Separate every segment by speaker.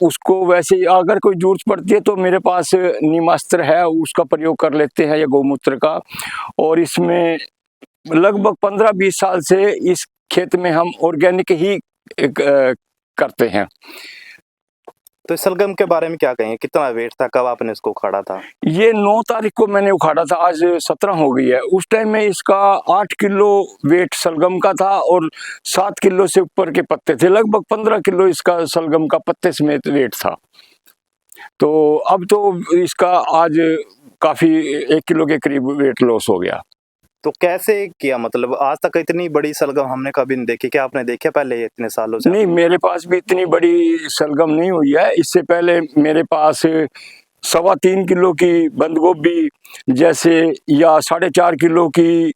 Speaker 1: उसको वैसे अगर कोई ज़रूरत पड़ती है तो मेरे पास नीमास्त्र है, उसका प्रयोग कर लेते हैं या गौमूत्र का। और इसमें लगभग 15-20 साल से इस खेत में हम ऑर्गेनिक ही करते हैं।
Speaker 2: तो सलगम के बारे में क्या कहेंगे? कितना वेट था? कब आपने इसको उखाड़ा था?
Speaker 1: ये 9 तारीख को मैंने उखाड़ा था, आज 17 हो गई है। उस टाइम में इसका 8 किलो वेट सलगम का था और 7 किलो से ऊपर के पत्ते थे। लगभग 15 किलो इसका सलगम का पत्ते समेत वेट था। तो अब तो इसका आज काफ़ी 1 किलो के करीब वेट लॉस हो गया।
Speaker 2: तो कैसे किया? मतलब आज तक इतनी बड़ी सलगम हमने कभी नहीं देखी। क्या आपने देखी पहले इतने सालों से?
Speaker 1: नहीं, मेरे पास भी इतनी बड़ी सलगम नहीं हुई है। इससे पहले मेरे पास 3.25 किलो की बंद गोभी जैसे या 4.5 किलो की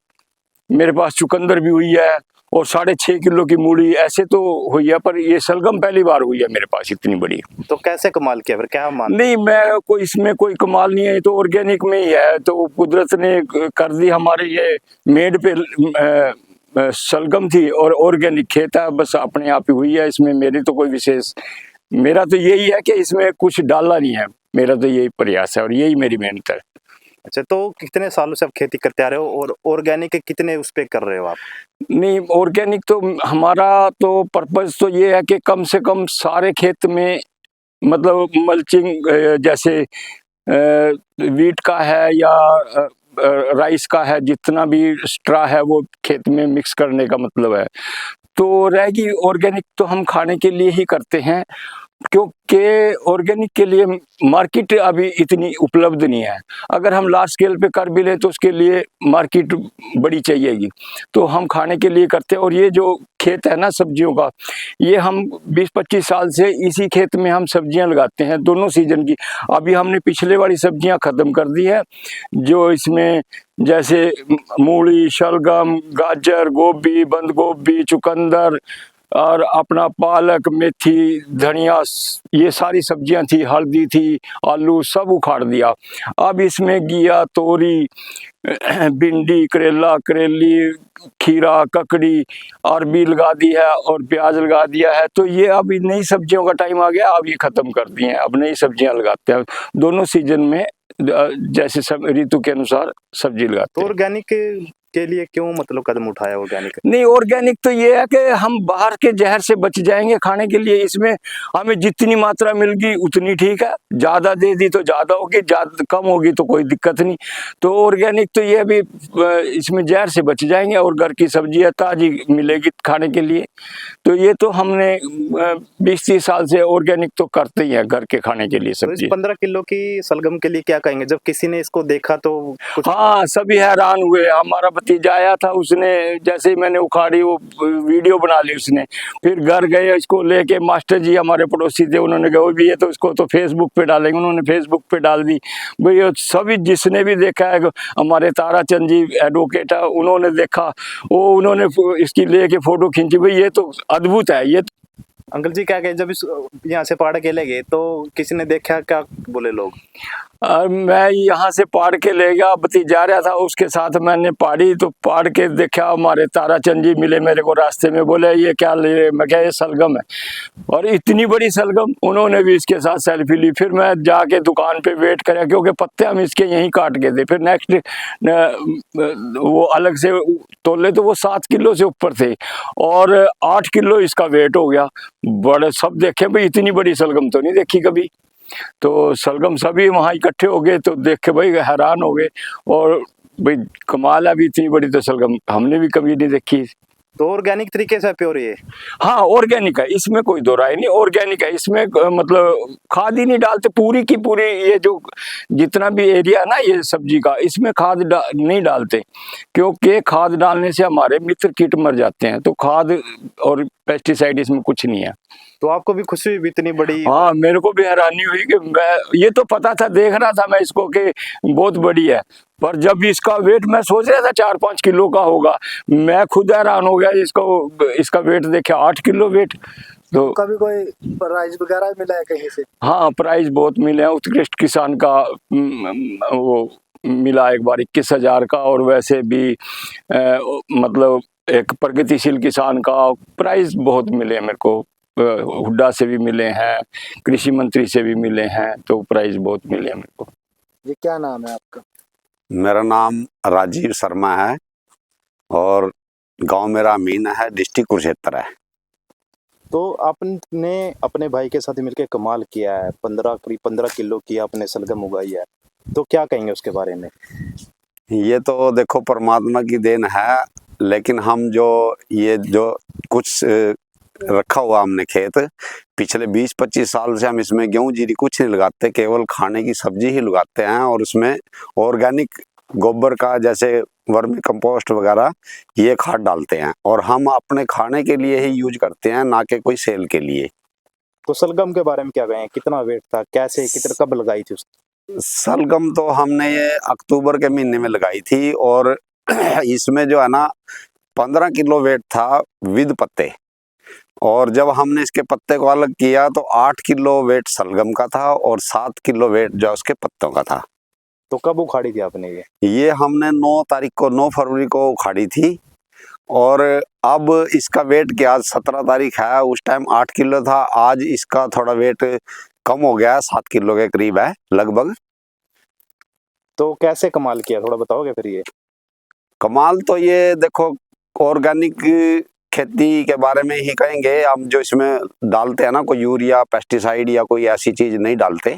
Speaker 1: मेरे पास चुकंदर भी हुई है और 6.5 किलो की मूली ऐसे तो हुई है, पर ये सलगम पहली बार हुई है मेरे पास इतनी बड़ी।
Speaker 2: तो कैसे कमाल किया फिर? क्या मान?
Speaker 1: नहीं, मैं कोई इसमें कोई कमाल नहीं है, ये तो ऑर्गेनिक में ही है। तो कुदरत ने कर दी हमारे ये मेड पे सलगम थी और ऑर्गेनिक खेत है, बस अपने आप ही हुई है। इसमें मेरी तो कोई विशेष, मेरा तो यही है कि इसमें कुछ डाला नहीं है। मेरा तो यही प्रयास है और यही मेरी मेहनत है।
Speaker 2: अच्छा, तो कितने सालों से आप खेती करते आ रहे हो और ऑर्गेनिक कितने उस पे कर रहे हो आप?
Speaker 1: नहीं, ऑर्गेनिक तो हमारा तो पर्पज तो ये है कि कम से कम सारे खेत में मतलब मल्चिंग जैसे वीट का है या राइस का है, जितना भी स्ट्रा है वो खेत में मिक्स करने का मतलब है। तो रहेगी ऑर्गेनिक तो हम खाने के लिए ही करते हैं, क्योंकि ऑर्गेनिक के लिए मार्केट अभी इतनी उपलब्ध नहीं है। अगर हम लार्ज स्केल पे कर भी लें तो उसके लिए मार्केट बड़ी चाहिएगी, तो हम खाने के लिए करते हैं। और ये जो खेत है ना सब्जियों का, ये हम 20-25 साल से इसी खेत में हम सब्जियां लगाते हैं दोनों सीजन की। अभी हमने पिछले वाली सब्जियां ख़त्म कर दी है, जो इसमें जैसे मूली, शलगम, गाजर, गोभी, बंद गोभी, चुकंदर और अपना पालक, मेथी, धनिया, ये सारी सब्जियां थी, हल्दी थी, आलू सब उखाड़ दिया। अब इसमें घिया, तोरी, भिंडी, करेला, करेली, खीरा, ककड़ी, अरबी लगा दी है और प्याज लगा दिया है। तो ये अभी नई सब्जियों का टाइम आ गया, अब ये खत्म कर दिए हैं, अब नई सब्जियां लगाते हैं दोनों सीजन में। जैसे सब ऋतु के अनुसार सब्जी लगाते
Speaker 2: तो
Speaker 1: हैं।
Speaker 2: ऑर्गेनिक के लिए क्यों मतलब कदम उठाया ऑर्गेनिक?
Speaker 1: नहीं, ऑर्गेनिक तो ये है कि हम बाहर के जहर से बच जाएंगे खाने के लिए। इसमें हमें जितनी मात्रा मिल गई उतनी ठीक है, ज़्यादा दे दी तो ज़्यादा होगी, ज़्यादा कम होगी तो कोई दिक्कत नहीं। तो ऑर्गेनिक तो ये भी इसमें जहर से बच जाएंगे और घर की सब्जियाँ ताज़ी मिलेगी खाने के लिए। तो ये तो हमने 20-30 साल से ऑर्गेनिक तो करते ही हैं घर के खाने के लिए
Speaker 2: तो इस
Speaker 1: सब्जी।
Speaker 2: 15 किलो की सलगम के लिए क्या कहेंगे? जब किसी ने इसको देखा तो कुछ?
Speaker 1: हाँ, सभी हैरान हुए। हमारा भतीजा आया था, उसने जैसे ही मैंने उखाड़ी वो वीडियो बना ली उसने। फिर घर गए, इसको लेके मास्टर जी हमारे पड़ोसी थे, उन्होंने कहा भी ये तो इसको तो फेसबुक पे डालेंगे। उन्होंने फेसबुक पे डाल दी। भाई सभी जिसने भी देखा है, हमारे ताराचंद जी एडवोकेट है, उन्होंने देखा, वो उन्होंने इसकी लेके फोटो खींची। भाई ये तो अद्भुत है ये।
Speaker 2: अंकल जी क्या कहे, जब इस यहाँ से पहाड़ के ले गए तो किसी ने देखा, क्या बोले लोग?
Speaker 1: मैं यहाँ से पहाड़ के ले गया, भतीजा रहा था उसके साथ, मैंने पहाड़ी तो पहाड़ के देखा। हमारे ताराचंद जी मिले मेरे को रास्ते में, बोले ये क्या ले रहे? मैं क्या, ये सलगम है। और इतनी बड़ी सलगम, उन्होंने भी इसके साथ सेल्फी ली। फिर मैं जाके दुकान पे वेट कराया, क्योंकि पत्ते हम इसके यहीं काट के थे। फिर नेक्स्ट वो अलग से तोले तो वो 7 किलो से ऊपर थे और 8 किलो इसका वेट हो गया। बड़े सब देखे, भाई इतनी बड़ी सलगम तो नहीं देखी कभी। तो सलगम सभी वहाँ इकट्ठे हो गए तो देख के भाई हैरान हो गए। और भाई कमाल है, अभी इतनी बड़ी तो सलगम हमने भी कभी नहीं देखी।
Speaker 2: तो ऑर्गेनिक तरीके से प्योर ये?
Speaker 1: हाँ, ऑर्गेनिक है, इसमें कोई दो राय नहीं, ऑर्गेनिक है। इसमें मतलब खाद ही नहीं डालते, पूरी की पूरी ये जो जितना भी एरिया है ना ये सब्जी का, इसमें खाद नहीं डालते, क्योंकि खाद डालने से हमारे मित्र कीट मर जाते हैं। तो खाद और पेस्टिसाइड इसमें कुछ नहीं है।
Speaker 2: तो आपको भी खुशी हुई इतनी बड़ी?
Speaker 1: हाँ, मेरे को भी हैरानी हुई कि मैं, ये तो पता था, देख रहा था मैं इसको कि बहुत बड़ी है, पर जब इसका वेट मैं सोच रहा था 4-5 किलो का होगा, मैं खुद हैरान हो गया। इसका वेट देखे 8 किलो वेट। तो
Speaker 3: कभी कोई प्राइज वगैरह मिला है कहीं से?
Speaker 1: हाँ, प्राइज बहुत मिले हैं। उत्कृष्ट किसान का वो मिला एक बार 21,000 का, और वैसे भी मतलब एक प्रगतिशील किसान का प्राइज बहुत मिले मेरे को। हुड्डा से भी मिले हैं, कृषि मंत्री से भी मिले हैं, तो प्राइज बहुत मिले मेरे को।
Speaker 3: ये क्या नाम है आपका?
Speaker 4: मेरा नाम राजीव शर्मा है और गांव मेरा अमीन है, डिस्ट्रिक्ट कुरुक्षेत्र है।
Speaker 2: तो आपने अपने भाई के साथ मिलकर कमाल किया है, करीब 15 किलो की आपने शलगम उगाई है, तो क्या कहेंगे उसके बारे में?
Speaker 4: ये तो देखो परमात्मा की देन है, लेकिन हम जो कुछ रखा हुआ हमने खेत, पिछले 20-25 साल से हम इसमें गेहूं जीरी कुछ नहीं लगाते, केवल खाने की सब्जी ही लगाते हैं और उसमें ऑर्गेनिक गोबर का जैसे वर्मी कंपोस्ट वगैरह ये खाद डालते हैं और हम अपने खाने के लिए ही यूज करते हैं, ना कि कोई सेल के लिए।
Speaker 2: तो शलगम के बारे में क्या कहें, कितना वेट था, कैसे कितने कब लगाई थी
Speaker 4: शलगम तो हमने ये अक्टूबर के महीने में लगाई थी और इसमें जो है ना 15 किलो वेट था विद पत्ते, और जब हमने इसके पत्ते को अलग किया तो 8 किलो वेट शलगम का था और 7 किलो वेट जो उसके पत्तों का था।
Speaker 2: तो कब उखाड़ी थी आपने
Speaker 4: ये हमने 9 फरवरी को उखाड़ी थी और अब इसका वेट क्या, आज 17 तारीख है, उस टाइम 8 किलो था, आज इसका थोड़ा वेट कम हो गया, 7 किलो के करीब है लगभग।
Speaker 2: तो कैसे कमाल किया, थोड़ा बताओगे फिर? ये
Speaker 4: कमाल तो ये देखो ऑर्गेनिक खेती के बारे में ही कहेंगे हम, जो इसमें डालते हैं ना कोई यूरिया पेस्टिसाइड या कोई ऐसी चीज नहीं डालते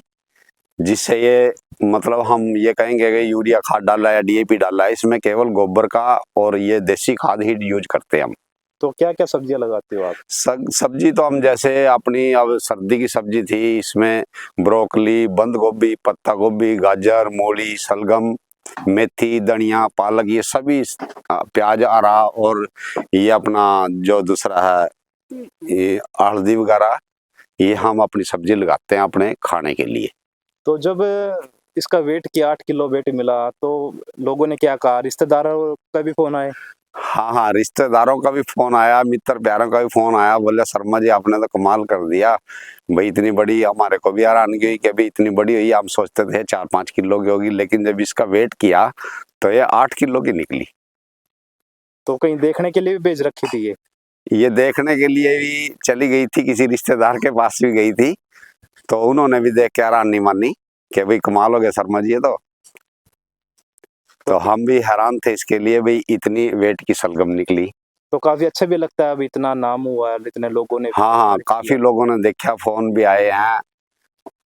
Speaker 4: जिससे ये मतलब हम ये कहेंगे कि यूरिया खाद डाला है, डीएपी डाला है, इसमें केवल गोबर का और ये देसी खाद ही यूज करते हैं हम।
Speaker 2: तो क्या क्या सब्जियां लगाते हो आप?
Speaker 4: सब्जी तो हम जैसे अपनी अब सर्दी की सब्जी थी, इसमें ब्रोकली, बंद गोभी, पत्ता गोभी, गाजर, मूली, शलगम, मेथी, धनिया, पालक, ये सभी, प्याज आ रहा, और ये अपना जो दूसरा है ये हल्दी वगैरह, ये हम अपनी सब्जी लगाते हैं अपने खाने के लिए।
Speaker 2: तो जब इसका वेट किया 8 किलो वेट मिला तो लोगों ने क्या कहा, रिश्तेदारों का भी फोन आए?
Speaker 4: हाँ, रिश्तेदारों का भी फोन आया, मित्र प्यारों का भी फोन आया, बोले शर्मा जी आपने तो कमाल कर दिया भाई, इतनी बड़ी, हमारे को भी हैरानगी हुई कि अभी इतनी बड़ी हुई, हम सोचते थे 4-5 किलो की होगी, लेकिन जब इसका वेट किया तो ये 8 किलो की निकली।
Speaker 2: तो कहीं देखने के लिए भी भेज रखी थी
Speaker 4: ये देखने के लिए भी चली गई थी, किसी रिश्तेदार के पास भी गई थी, तो उन्होंने भी देख के हैरानी मानी कि भाई कमाल हो गया शर्मा जी ये तो हम भी हैरान थे इसके लिए, भाई इतनी वेट की शलगम निकली।
Speaker 2: तो काफी अच्छा भी लगता है, अब इतना नाम हुआ है, इतने लोगों ने।
Speaker 4: हाँ, काफी लोगों ने देखा, फोन भी आए हैं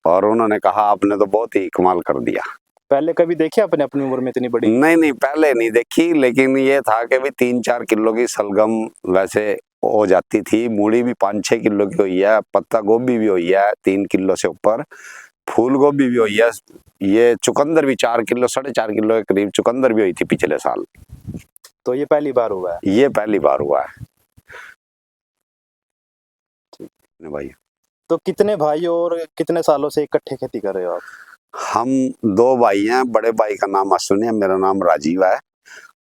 Speaker 4: और उन्होंने कहा आपने तो बहुत ही कमाल कर दिया।
Speaker 2: पहले कभी देखी आपने अपनी उम्र में इतनी बड़ी?
Speaker 4: नहीं, पहले नहीं देखी, लेकिन ये था कि भी 3-4 किलो की शलगम वैसे हो जाती थी, मूली भी 5-6 किलो की हुई है, पत्ता गोभी भी हुई है 3 किलो से ऊपर, फूल गोभी भी हुई है, ये चुकंदर भी 4 किलो 4.5 किलो के करीब चुकंदर भी हुई थी पिछले साल।
Speaker 2: तो ये पहली बार हुआ है?
Speaker 4: ये पहली बार हुआ है भाई।
Speaker 2: तो कितने भाई और कितने सालों से इकट्ठे खेती कर रहे हो आप?
Speaker 4: हम 2 भाई हैं, बड़े भाई का नाम अश्विनी है, मेरा नाम राजीव है,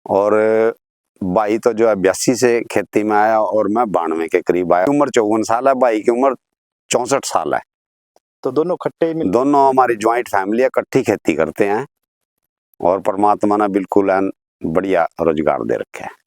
Speaker 4: और भाई तो जो है 82 से खेती में आया और मैं 92 के करीब आया। उम्र 54 साल है, भाई की उम्र 64 साल है।
Speaker 2: तो दोनों खट्टे
Speaker 4: दोनों हमारी ज्वाइंट फैमिली है, इकट्ठी खेती करते हैं और परमात्मा ने बिल्कुल बढ़िया रोजगार दे रखे है।